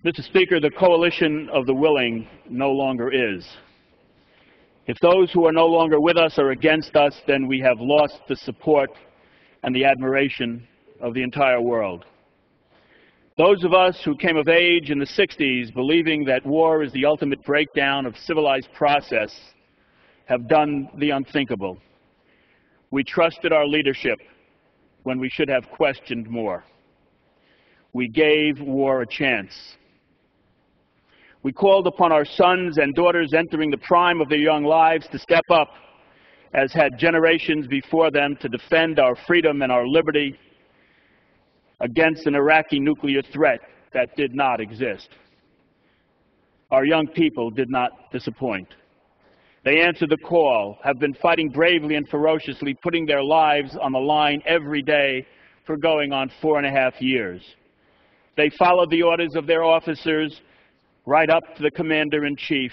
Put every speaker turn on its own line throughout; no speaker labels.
Mr. Speaker, the coalition of the willing no longer is. If those who are no longer with us are against us, then we have lost the support and the admiration of the entire world. Those of us who came of age in the 60s believing that war is the ultimate breakdown of civilized process have done the unthinkable. We trusted our leadership when we should have questioned more. We gave war a chance. We called upon our sons and daughters entering the prime of their young lives to step up, as had generations before them, to defend our freedom and our liberty against an Iraqi nuclear threat that did not exist. Our young people did not disappoint. They answered the call, have been fighting bravely and ferociously, putting their lives on the line every day for going on 4.5 years. They followed the orders of their officers right up to the Commander-in-Chief,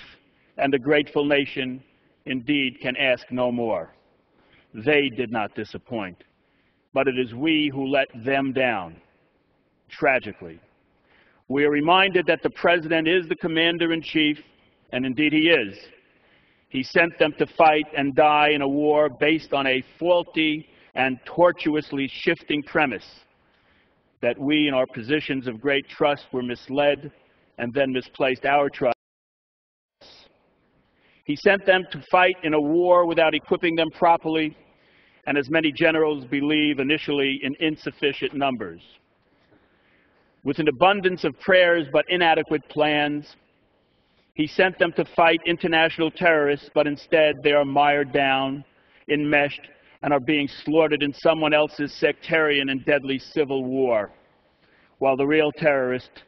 and the grateful nation indeed can ask no more. They did not disappoint, but it is we who let them down, tragically. We are reminded that the President is the Commander-in-Chief, and indeed he is. He sent them to fight and die in a war based on a faulty and tortuously shifting premise that we in our positions of great trust were misled and then misplaced our trust. He sent them to fight in a war without equipping them properly, and as many generals believe, initially in insufficient numbers. With an abundance of prayers but inadequate plans, he sent them to fight international terrorists, but instead they are mired down, enmeshed, and are being slaughtered in someone else's sectarian and deadly civil war, while the real terrorists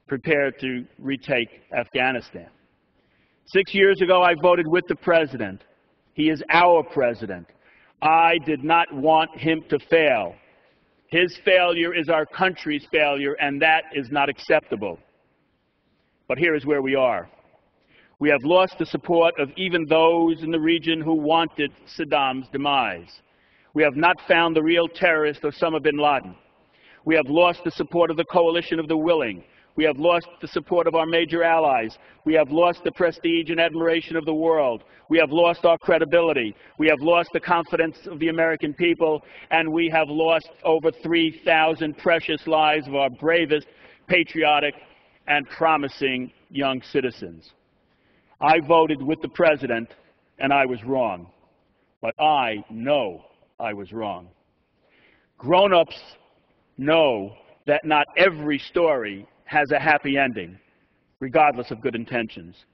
prepare to retake Afghanistan. 6 years ago, I voted with the President. He is our President. I did not want him to fail. His failure is our country's failure, and that is not acceptable. But here is where we are. We have lost the support of even those in the region who wanted Saddam's demise. We have not found the real terrorist, Osama bin Laden. We have lost the support of the coalition of the willing. We have lost the support of our major allies. We have lost the prestige and admiration of the world. We have lost our credibility. We have lost the confidence of the American people, and we have lost over 3,000 precious lives of our bravest, patriotic, and promising young citizens. I voted with the President, and I was wrong. But I know I was wrong. Grown-ups know that not every story has a happy ending, regardless of good intentions.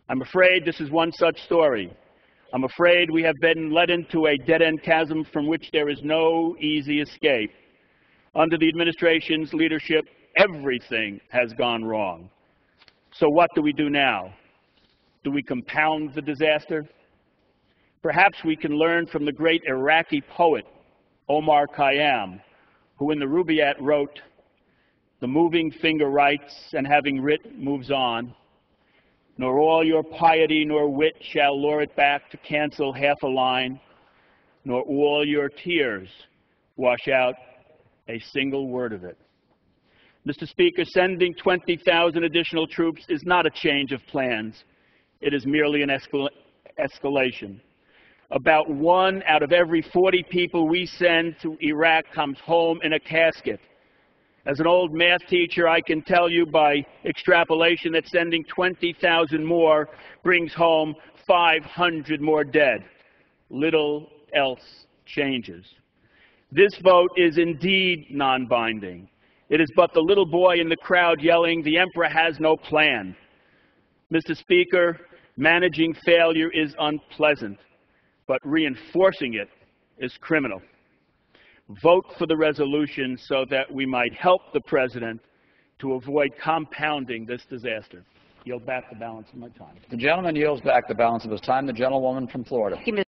I'm afraid this is one such story. I'm afraid we have been led into a dead-end chasm from which there is no easy escape. Under the administration's leadership, everything has gone wrong. So what do we do now? Do we compound the disaster? Perhaps we can learn from the great Iraqi poet, Omar Khayyam, who in the Rubaiyat wrote, "The moving finger writes, and having writ moves on, nor all your piety nor wit shall lure it back to cancel half a line, nor all your tears wash out a single word of it." Mr. Speaker, sending 20,000 additional troops is not a change of plans. It is merely an escalation. About 1 out of every 40 people we send to Iraq comes home in a casket. As an old math teacher, I can tell you by extrapolation that sending 20,000 more brings home 500 more dead. Little else changes. This vote is indeed non-binding. It is but the little boy in the crowd yelling, "The emperor has no plan." Mr. Speaker, managing failure is unpleasant, but reinforcing it is criminal. Vote for the resolution so that we might help the President to avoid compounding this disaster. Yield back the balance of my time.
The gentleman yields back the balance of his time. The gentlewoman from Florida.